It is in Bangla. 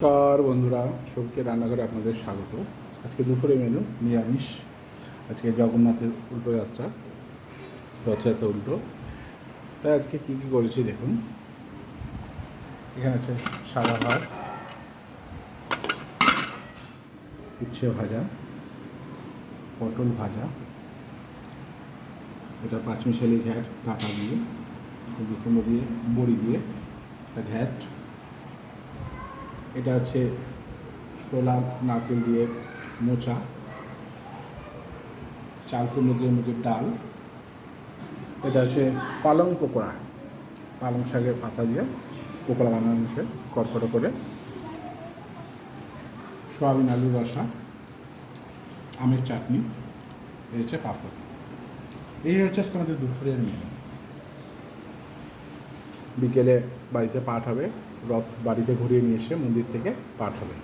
নমস্কার বন্ধুরা, সবকে রান্নাঘরে আপনাদের স্বাগত। আজকে দুপুরে মেনু নিরামিষ। আজকে জগন্নাথের উল্টো যাত্রা, রথযাত্রা উল্টো। তাই আজকে কী কী করেছি দেখুন। এখানে আছে সাদা ভাত, উচ্ছে ভাজা, পটল ভাজা, এটা পাঁচমিশালি ঘ্যাট ডাঁটা দিয়ে, কুমড়ো দিয়ে, বড়ি দিয়ে একটা ঘ্যাট। এটা আছে ছোলা নারকেল দিয়ে মোচা, চাল কুমড়ো দিয়ে মুগের ডাল। এটা আছে পালং পকোড়া, পালং শাকের পাতা দিয়ে পকোড়া বানানো হয়েছে কড়কড়ো করে। সয়াবিন আলুর রসা, আমের চাটনি, এই হচ্ছে পাঁপড়। এই হচ্ছে আজকে আমাদের দুপুরের মেনু। বিকেলে বাড়িতে পাঠ হবে, রথ বাড়িতে ঘুরিয়ে নিয়ে এসে মন্দির থেকে পাঠ হবে।